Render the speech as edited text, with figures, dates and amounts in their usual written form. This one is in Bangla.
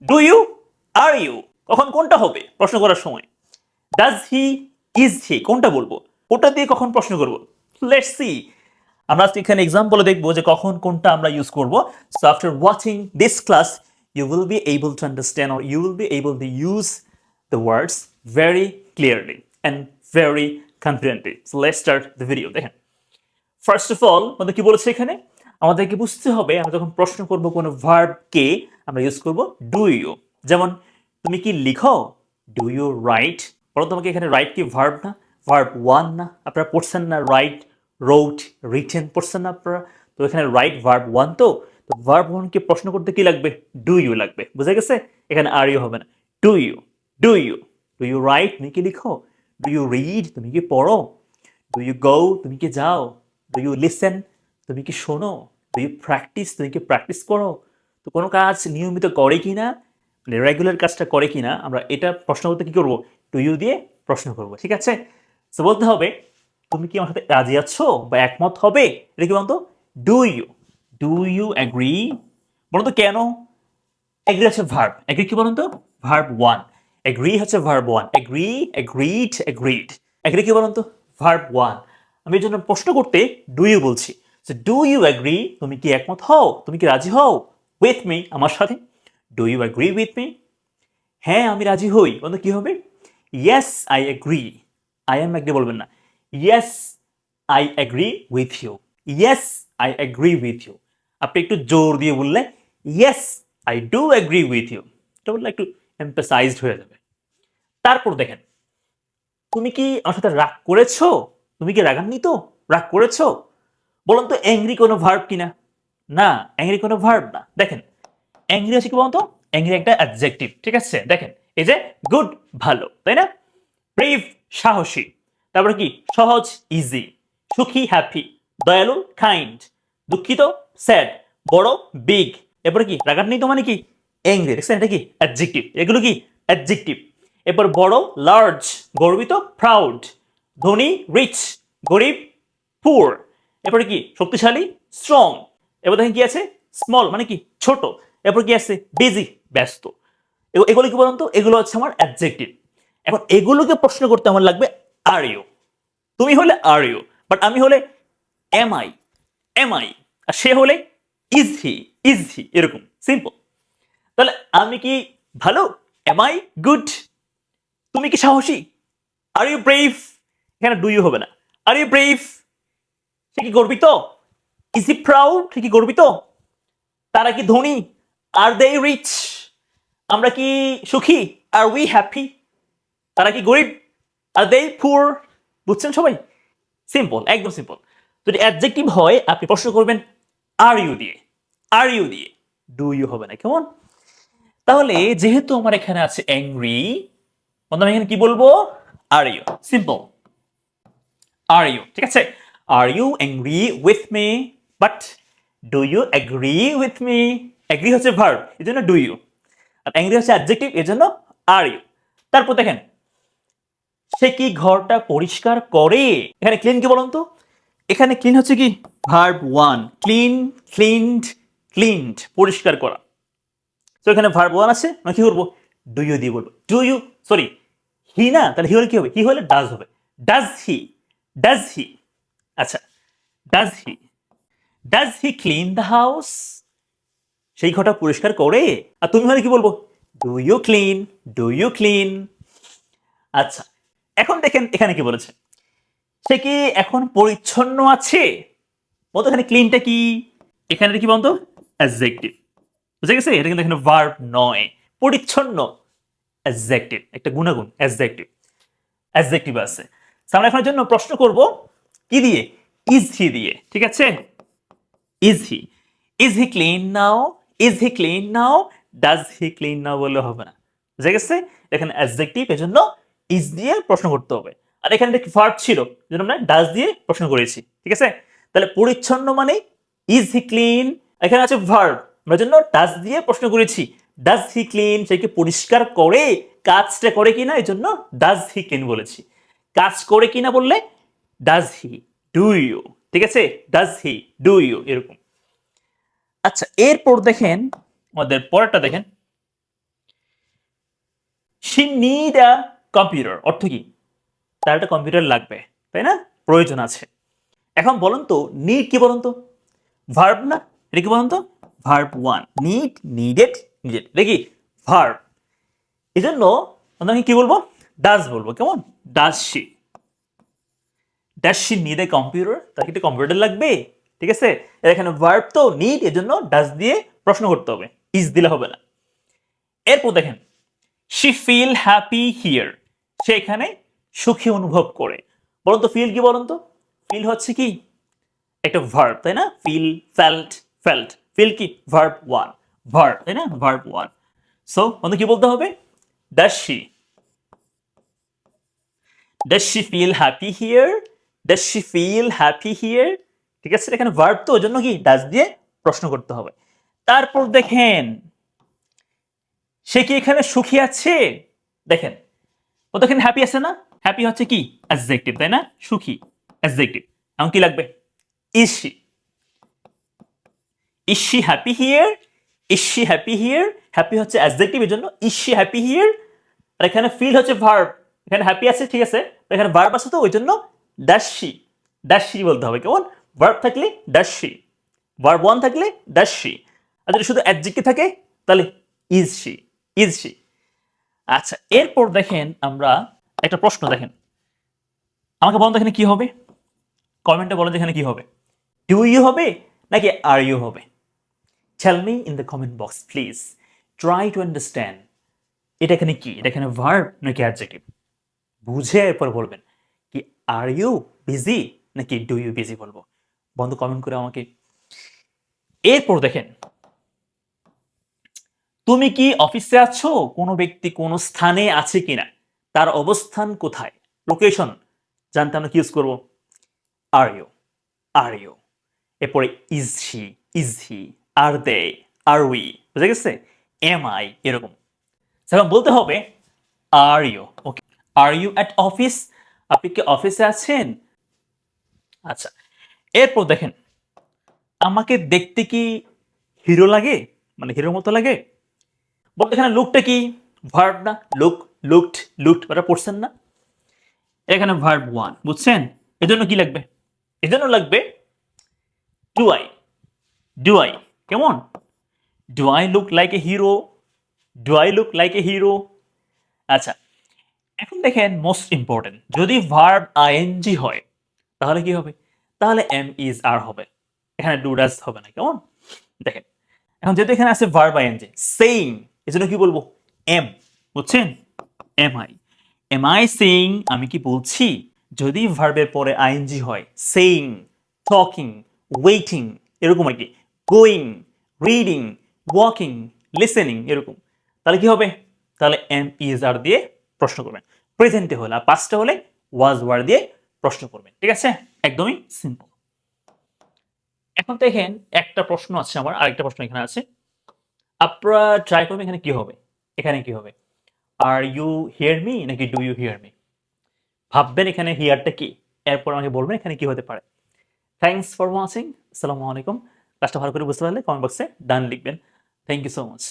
ডু ইউ, আর ইউ, কখন কোনটা হবে প্রশ্ন করার সময়? ডাজ হি, ইজ হি, কোনটা বলবো? ওটা দিয়ে কখন প্রশ্ন করব? Let's see. আমরা আজকে এখানে এক্সাম্পলে দেখবো যে কখন কোনটা আমরা ইউজ করব। So after watching this class you will be able to understand or you will be able to use the words very clearly and very confidently. So let's start the video. দেখেন, ফার্স্ট অফ অল আমাদের কি বলেছে এখানে? আমাদেরকে বুঝতে হবে আমরা যখন প্রশ্ন করব কোনো ভার্বকে আমরা ইউজ করব ডু ইউ। যেমন তুমি কি লিখো? Do you write? বলো তোমাকে এখানে রাইট কি ভার্ব না? ভার্ব ওয়ান না? আপনারা পড়ছেন না রাইট, রোট, রিটেন পড়ছেন না আপনারা? তো এখানে রাইট ভার্ব ওয়ান, তো ভার্ব ওয়ানকে প্রশ্ন করতে কি লাগবে? ডু ইউ লাগবে। বুঝা গেছে? এখানে আর ইউ হবে না। Do you, do you, do you write, তুমি কি লিখো? ডু ইউ রিড, তুমি কি পড়ো? ডু ইউ গো, তুমি কি যাও? ডু ইউ লিসেন, তুমি কি শোনো? ডু ইউ প্র্যাকটিস, তুমি কি প্র্যাকটিস করো? তো কোনো কাজ নিয়মিত করে কিনা, মানে রেগুলার কাজটা করে কিনা, আমরা এটা প্রশ্ন করতে কি করব? ডু ইউ দিয়ে প্রশ্ন করব। ঠিক আছে? তো বলতে হবে তুমি কি আমার সাথে রাজি আছো বা একমত হবে? এটা কি বলতো? Do you, do you agree? বলতো কেন? এগ্রি হচ্ছে ভার্ব, এগ্রি কি বলুন তো? Verb one. এগ্রি হচ্ছে verb one. Agree, agreed, agreed. Agree কি বলুন তো? Verb one. আমি এর জন্য প্রশ্ন করতে ডু ইউ বলছি। ডু ইউ এগ্রি, তুমি কি একমত হও, তুমি কি রাজি হও উইথ মি, আমার সাথে? Do you agree with me? হ্যাঁ আমি রাজি হই, বলতো কি হবে? Yes I agree. I am agree বলবেন না। Yes I agree with you. Yes I agree with you. আপনি একটু জোর দিয়ে বললে yes I do agree with you, এটা বললে একটু এমফাসাইজড হয়ে যাবে। তারপর দেখেন, তুমি কি আমার সাথে রাগ করেছো? তুমি কি রাগান্বিত, রাগ করেছো? বলুন তো অ্যাংরি কোনো ভার্ব কিনা? না, অ্যাংরি কোনো ভার্ব না। দেখেন, অ্যাংরি হচ্ছে কি বলতো? অ্যাংরি একটা অ্যাডজেক্টিভ। ঠিক আছে? দেখেন, এই যে গুড, ভালো, তাই না? ব্রেভ, সাহসী। তারপরে কি? সহজ, ইজি। সুখী, হ্যাপি। দয়ালু, কাইন্ড। দুঃখিত, স্যাড। বড়, বিগ। এরপরে কি? রাগান্বিত মানে কি? অ্যাংরি। দেখছেন এটা কি? অ্যাডজেক্টিভ। এগুলো কি? অ্যাডজেক্টিভ। এরপর বড়, লার্জ। গর্বিত, প্রাউড। ধনী, রিচ। গরিব, পুর। এরপরে কি? শক্তিশালী, স্ট্রং। এবার দেখেন কি আছে? স্মল মানে কি? ছোট। এরপর কি আছে? বিজি, ব্যস্ত। এগুলো কি বলুন তো? এগুলো হচ্ছে আমার অ্যাডজেক্টিভ। এখন এগুলোকে প্রশ্ন করতে আমার লাগবে আর ইউ। তুমি হলে আর ইউ, বাট আমি হলে এম আই, এম আই, আর সে হলে ইজ হি, এরকম সিম্পল। তাহলে আমি কি ভালো? Am I good? তুমি কি সাহসী? Are you brave? এখানে ডু ইউ হবে না। আর ইউ ব্রেভ? সে কি গর্বিত? Is he proud? সে কি গর্বিত? তারা কি ধনী? আর দে রিচ? আমরা কি সুখী? আর উই হ্যাপি? তারা কি গরিব? আর দে পুর? বুঝছেন সবাই? সিম্পল, একদম সিম্পল। যদি অ্যাডজেক্টিভ হয় আপনি প্রশ্ন করবেন আর ইউ দিয়ে, আর ইউ দিয়ে, ডু ইউ হবে না। কেমন? তাহলে যেহেতু আমার এখানে আছে অ্যাংরি, আমি এখানে কি বলবো? Are you. Simple, are you. ঠিক আছে? Are you angry with me? But do you agree with me? Agree হচ্ছে ভার্ব, এই জন্য ডু ইউ। আর অ্যাংরি হচ্ছে অ্যাডজেক্টিভ, এর জন্য আর ইউ। তারপর দেখেন, সে কি ঘরটা পরিষ্কার করে? এখানে ক্লিন কি বলুন তো? এখানে ক্লিন হচ্ছে কি? Verb one. Clean, cleaned, cleaned, পরিষ্কার করা। তো এখানে ভার্ব ওয়ান আছে, আমি কি করবো? ডু ইউ দিয়ে বলবো। ডু ইউ, সরি, হি না, তাহলে হি হলে কি হবে? হি হলে ডাজ হবে। Does he, does he. আচ্ছা, does he, does he clean the house? সেই ঘরটা পরিষ্কার করে। আর তুমি হলে কি বলবো? Do you clean, do you clean. আচ্ছা, এখন দেখেন এখানে কি বলেছে? সে কি এখন পরিচ্ছন্ন আছে? বলতো এখানে ক্লিনটা কি? এখানে কি বলতো? অ্যাডজেক্টিভ। বুঝে গেছে? এটা কিন্তু এখানে ভার্ব নয়। পরিচ্ছন্ন অ্যাডজেক্টিভ, একটা গুণাগুণ অ্যাডজেক্টিভ। অ্যাডজেক্টিভ আছে। আমরা এখন জন্য প্রশ্ন করব কি দিয়ে? ইজ হি দিয়ে। ঠিক আছে? Is he, is he clean now? Is he clean now? Does he clean now বললে হবে না। বুঝে গেছে? এখানে অ্যাডজেক্টিভ, এজন্য ইজ দিয়ে প্রশ্ন করতে হবে। আর এখানে একটা ভার্ব ছিল, যেটা আমরা ডাজ দিয়ে প্রশ্ন করেছি। ঠিক আছে? তাহলে পরিচ্ছন্ন মানে ইজ হি ক্লিন। এখানে আছে ভার্ব, আমরা জন্য ডাজ দিয়ে প্রশ্ন করেছি। Does he clean? সে কি পরিষ্কার করে? কাজটা করে কিনা, এই জন্য ডাজ হি ক্লিন বলেছি। কাজ করে কিনা বললে ডাজ হি, ডু ইউ। ঠিক আছে? ডাজ হি, ডু ইউ, এরকম। আচ্ছা, এরপর দেখেন আমাদের পরেরটা দেখেন। শি নিড আ কম্পিউটার অর্থ কি? তার একটা কম্পিউটার লাগবে, তাই না? প্রয়োজন আছে। এখন বলুন তো নিড কি বলুন তো? ভার্ব না? এটা কি বলুন তো? ভার্ব 1 নিড, নিডেড, নিডেড এটা কি ভার্ব। এজন্য আমরা কি বলবো? ডাজ বলবো। কেমন? Does she need a computer? তার কি একটা কম্পিউটার লাগবে? ঠিক আছে, এখানে ভার্ব তো নিড, এজন্য ডাজ দিয়ে প্রশ্ন করতে হবে, ইজ দিলে হবে না। এরপর দেখেন শি ফিল হ্যাপি হিয়ার, সে এখানে সুখী অনুভব করে। বলুন তো ফিল কি বলুন তো? ফিল হচ্ছে কি একটা ভার্ব, তাই না? ফিল, ফেল্ট, ফেল্ট, ফিল কি ভার্ব 1, ভার্ব, তাই না? ভার্ব 1। সো আমাদের কি বলতে হবে? Does she, does she feel happy here, does she feel happy here. ঠিক আছে, এখানে ভার্ব তো, ওই জন্য কি ডাজ দিয়ে প্রশ্ন করতে হবে। তারপর দেখেন সে কি এখানে সুখী আছে? দেখেন ও দেখেন হ্যাপি আছে না? হ্যাপি হচ্ছে কি অ্যাডজেক্টিভ, তাই না? সুখী অ্যাডজেক্টিভ। এখন কি লাগবে? Is she, is she happy here, is she happy here. Happy হচ্ছে অ্যাডজেক্টিভ, এর জন্য ইজ শি হ্যাপি হিয়ার। আর এখানে ফিল হচ্ছে ভার্ব, এখানে হ্যাপি আছে, ঠিক আছে, এখানে ভার্ব আছে তো ওই জন্য ডাজ শি, ডাজ শি বলতে হবে। কেমন? ভার্ব থাকলে ডাজ শি, ভার্ব 1 থাকলে ডাজ শি, আর যদি শুধু অ্যাডজেক্টিভ থাকে তাহলে ইজ শি, ইজ শি। আচ্ছা এরপর দেখেন আমরা একটা প্রশ্ন, দেখেন আমাকে বলুন এখানে কি হবে? কমেন্টে বলেন এখানে কি হবে? ডু ইউ হবে নাকি আর ইউ হবে? Tell me in the comment box please, try to understand এটা এখানে কি, এটা এখানে ভার্ব নাকি অ্যাডজেক্টিভ, বুঝে এরপর বলবেন কি আর ইউ বিজি নাকি ডু ইউ বিজি বলবো। বন্ধু কমেন্ট করে আমাকে। এরপর দেখেন তুমি কি অফিসে আছো? কোনো ব্যক্তি কোনো স্থানে আছে কিনা, তার অবস্থান কোথায়, লোকেশন জানতে আমরা কি ইউজ করবো? Are you, are you. এরপরে is she, is he, are they, are we, বুঝে গেছে? এম আই, এরকম সেরকম বলতে হবে are you. Okay, are you at office? আপনি কি অফিসে আছেন? আচ্ছা এরপর দেখেন আমাকে দেখতে কি হিরো লাগে, মানে হিরোর মতো লাগে? বলতে এখানে লুকটা কি ভার্ব না? লুক, লুকড, লুকড ওটা পড়ছেন না? এখানে ভার্ব 1, বুঝছেন? এজন্য কি লাগবে? এজন্য লাগবে ডু আই, ডু আই। কেমন? Do I look like a hero, do I look like a hero. আচ্ছা এখন দেখেন মোস্ট ইম্পর্টেন্ট, যদি ভার্ব আইএনজি হয় তাহলে কি হবে? তাহলে এম ইজ আর হবে, এখানে ডু ডাজ হবে না। কেমন? দেখেন এখন যেহেতু এখানে আছে ভার্ব আইএনজি সেইং, এজন্য কি বলবো? এম, বুঝছেন? Am I, am I saying, আমি কি বলছি? যদি ভার্বের পরে আইএনজি হয়, সেইং, টকিং, ওয়েটিং, এরকম আর কি, গোয়িং, রিডিং, ওয়াকিং, লিসেনিং, এরকম, তাহলে কি হবে? তাহলে এম ইজ আর দিয়ে প্রশ্ন করবেন। প্রেজেন্টে হলে আর পাস্টে হলে ওয়াজ ওয়ার দিয়ে প্রশ্ন করবেন। ঠিক আছে, একদমই সিম্পল। এখন দেখেন একটা প্রশ্ন আছে আমার, আরেকটা প্রশ্ন এখানে আছে, আপনারা ট্রাই করবেন এখানে কি হবে? এখানে কি হবে? আর ইউ হিয়ার মি নাকি ডু ইউ হিয়ার মি? ভাববেন এখানে হিয়ারটা কি, এরপর আমাকে বলবেন এখানে কি হতে পারে। থ্যাংকস ফর ওয়াচিং, আসসালামু আলাইকুম। ক্লাসটা ভালো করে বুঝতে পারলে কমেন্ট বক্সে ডান লিখবেন। Thank you so much.